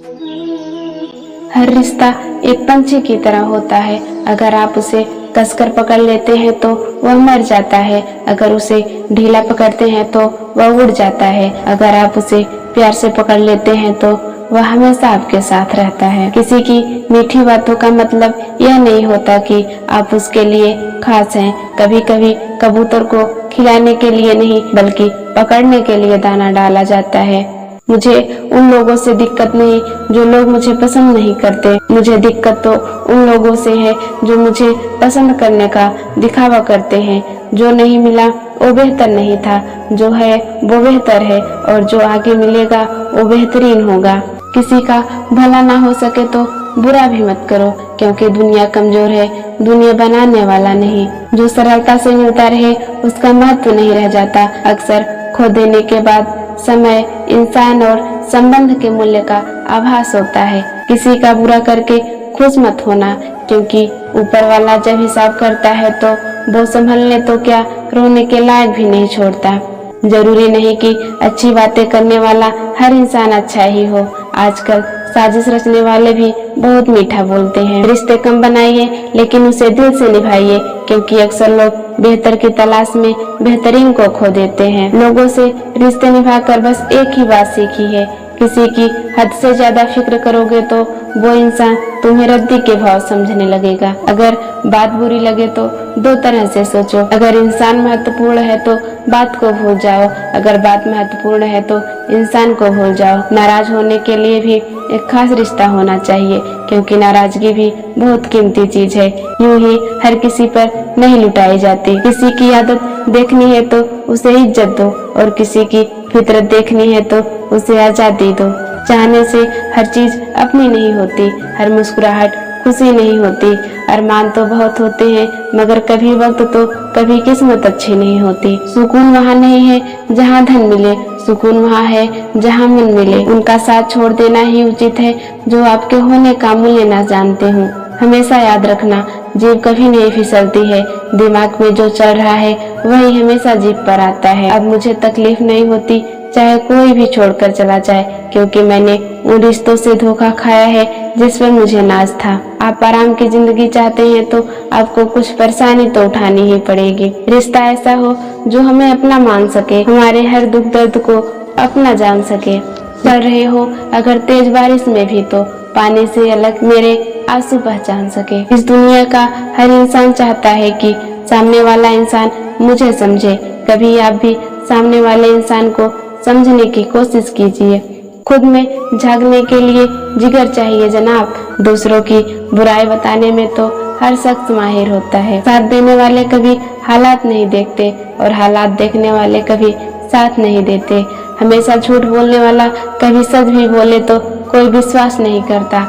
हर रिश्ता एक पंछी की तरह होता है। अगर आप उसे कसकर पकड़ लेते हैं तो वह मर जाता है, अगर उसे ढीला पकड़ते हैं तो वह उड़ जाता है, अगर आप उसे प्यार से पकड़ लेते हैं तो वह हमेशा आपके साथ रहता है। किसी की मीठी बातों का मतलब यह नहीं होता कि आप उसके लिए खास हैं। कभी कभी कबूतर को खिलाने के लिए नहीं बल्कि पकड़ने के लिए दाना डाला जाता है। मुझे उन लोगों से दिक्कत नहीं जो लोग मुझे पसंद नहीं करते, मुझे दिक्कत तो उन लोगों से है जो मुझे पसंद करने का दिखावा करते हैं। जो नहीं मिला वो बेहतर नहीं था, जो है वो बेहतर है और जो आगे मिलेगा वो बेहतरीन होगा। किसी का भला ना हो सके तो बुरा भी मत करो, क्योंकि दुनिया कमजोर है, दुनिया बनाने वाला नहीं। जो सरलता से मिलता रहे उसका महत्व नहीं रह जाता। अक्सर खो देने के बाद समय, इंसान और संबंध के मूल्य का आभास होता है। किसी का बुरा करके खुश मत होना, क्योंकि ऊपर वाला जब हिसाब करता है तो वो संभलने तो क्या रोने के लायक भी नहीं छोड़ता। जरूरी नहीं कि अच्छी बातें करने वाला हर इंसान अच्छा ही हो। आजकल साजिश रचने वाले भी बहुत मीठा बोलते हैं। रिश्ते कम बनाइए लेकिन उसे दिल से निभाइए, क्योंकि अक्सर लोग बेहतर की तलाश में बेहतरीन को खो देते हैं। लोगों से रिश्ते निभाकर बस एक ही बात सीखी है, किसी की हद से ज्यादा फिक्र करोगे तो वो इंसान तुम्हें रद्दी के भाव समझने लगेगा। अगर बात बुरी लगे तो दो तरह से सोचो। अगर इंसान महत्वपूर्ण है तो बात को भूल जाओ, अगर बात महत्वपूर्ण है तो इंसान को भूल जाओ। नाराज होने के लिए भी एक खास रिश्ता होना चाहिए, क्योंकि नाराजगी भी बहुत कीमती चीज है। यूं ही हर किसी पर नहीं लुटाई जाती। किसी की आदत देखनी है तो उसे इज्जत दो, और किसी की फितरत देखनी है तो उसे आजादी दो। चाहने से हर चीज अपनी नहीं होती, हर मुस्कुराहट खुशी नहीं होती। अरमान तो बहुत होते हैं मगर कभी वक्त तो कभी किस्मत अच्छी नहीं होती। सुकून वहाँ नहीं है जहाँ धन मिले, सुकून वहाँ है जहाँ मन मिले। उनका साथ छोड़ देना ही उचित है जो आपके होने का मूल्य ना जानते हो। हमेशा याद रखना, जीभ कभी नहीं फिसलती है, दिमाग में जो चल रहा है वही हमेशा जीभ पर आता है। अब मुझे तकलीफ नहीं होती चाहे कोई भी छोड़कर चला जाए, क्योंकि मैंने उन रिश्तों से धोखा खाया है जिस पर मुझे नाज था। आप आराम की जिंदगी चाहते हैं तो आपको कुछ परेशानी तो उठानी ही पड़ेगी। रिश्ता ऐसा हो जो हमें अपना मान सके, हमारे हर दुख दर्द को अपना जान सके। चल रहे हो अगर तेज बारिश में भी तो पानी से अलग मेरे आंसू पहचान सके। इस दुनिया का हर इंसान चाहता है कि सामने वाला इंसान मुझे समझे। कभी आप भी सामने वाले इंसान को समझने की कोशिश कीजिए। खुद में झांकने के लिए जिगर चाहिए जनाब। दूसरों की बुराई बताने में तो हर शख्स माहिर होता है। साथ देने वाले कभी हालात नहीं देखते और हालात देखने वाले कभी साथ नहीं देते। हमेशा झूठ बोलने वाला कभी सच भी बोले तो कोई विश्वास नहीं करता।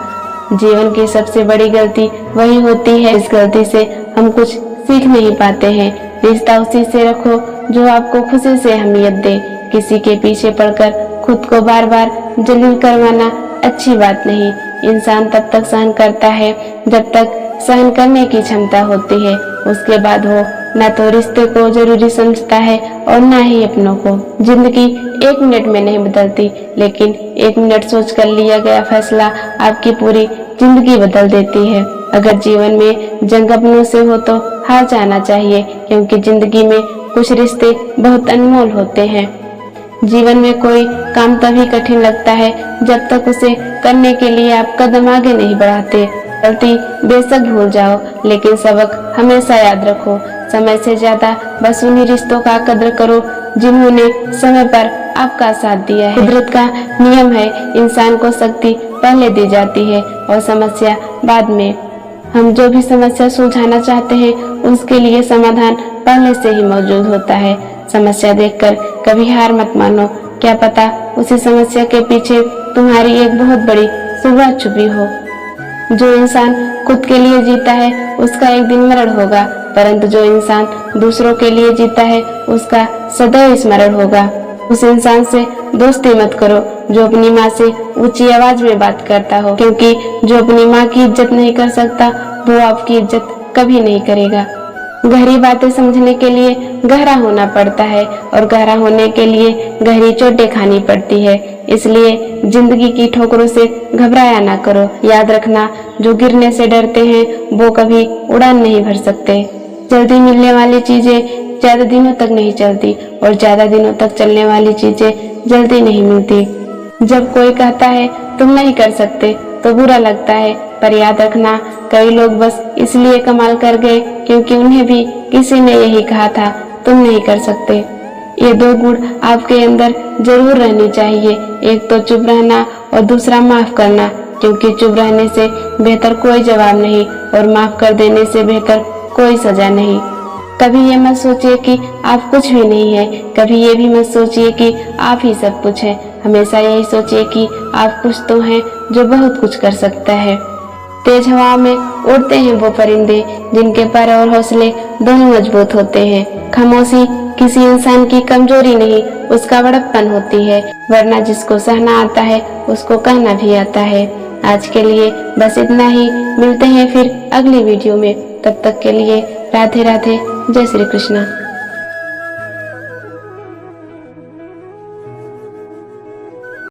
जीवन की सबसे बड़ी गलती वही होती है, इस गलती से हम कुछ सीख नहीं पाते हैं। रिश्ता उसी से रखो जो आपको खुशी से अहमियत दे। किसी के पीछे पड़कर खुद को बार बार जलील करवाना अच्छी बात नहीं। इंसान तब तक सहन करता है जब तक सहन करने की क्षमता होती है, उसके बाद वो न तो रिश्ते को जरूरी समझता है और न ही अपनों को। जिंदगी एक मिनट में नहीं बदलती, लेकिन एक मिनट सोच कर लिया गया फैसला आपकी पूरी जिंदगी बदल देती है। अगर जीवन में जंग अपनों से हो तो हार जाना चाहिए, क्योंकि जिंदगी में कुछ रिश्ते बहुत अनमोल होते हैं। जीवन में कोई काम तभी कठिन लगता है जब तक उसे करने के लिए आप कदम आगे नहीं बढ़ाते। गलती बेशक भूल जाओ, लेकिन सबक हमेशा याद रखो। समय से ज्यादा बस उन्हीं रिश्तों का कद्र करो जिन्होंने समय पर आपका साथ दिया है। कुदरत का नियम है, इंसान को शक्ति पहले दी जाती है और समस्या बाद में। हम जो भी समस्या सुलझाना चाहते हैं उसके लिए समाधान पहले से ही मौजूद होता है। समस्या देखकर कभी हार मत मानो, क्या पता उसी समस्या के पीछे तुम्हारी एक बहुत बड़ी सुबह छुपी हो। जो इंसान खुद के लिए जीता है उसका एक दिन मरण होगा, परंतु जो इंसान दूसरों के लिए जीता है उसका सदैव स्मरण होगा। उस इंसान से दोस्ती मत करो जो अपनी माँ से ऊंची आवाज में बात करता हो, क्योंकि जो अपनी माँ की इज्जत नहीं कर सकता वो आपकी इज्जत कभी नहीं करेगा। गहरी बातें समझने के लिए गहरा होना पड़ता है और गहरा होने के लिए गहरी चोटें खानी पड़ती है। इसलिए जिंदगी की ठोकरों से घबराया ना करो। याद रखना, जो गिरने से डरते हैं वो कभी उड़ान नहीं भर सकते। जल्दी मिलने वाली चीजें ज्यादा दिनों तक नहीं चलती और ज्यादा दिनों तक चलने वाली चीजें जल्दी नहीं मिलती। जब कोई कहता है तुम नहीं कर सकते तो बुरा लगता है, पर याद रखना, कई लोग बस इसलिए कमाल कर गए क्योंकि उन्हें भी किसी ने यही कहा था तुम नहीं कर सकते। ये दो गुण आपके अंदर जरूर रहनी चाहिए, एक तो चुप रहना और दूसरा माफ करना, क्योंकि चुप रहने से बेहतर कोई जवाब नहीं और माफ कर देने से बेहतर कोई सजा नहीं। कभी ये मत सोचिए कि आप कुछ भी नहीं है, कभी ये भी मत सोचिए कि आप ही सब कुछ है। हमेशा यही सोचिए कि आप कुछ तो हैं जो बहुत कुछ कर सकता है। तेज हवाओं में उड़ते हैं वो परिंदे जिनके पर और हौसले दोनों मजबूत होते हैं। खामोशी किसी इंसान की कमजोरी नहीं, उसका बड़प्पन होती है, वरना जिसको सहना आता है उसको कहना भी आता है। आज के लिए बस इतना ही, मिलते हैं फिर अगली वीडियो में। तब तक के लिए राधे राधे, जय श्री कृष्णा।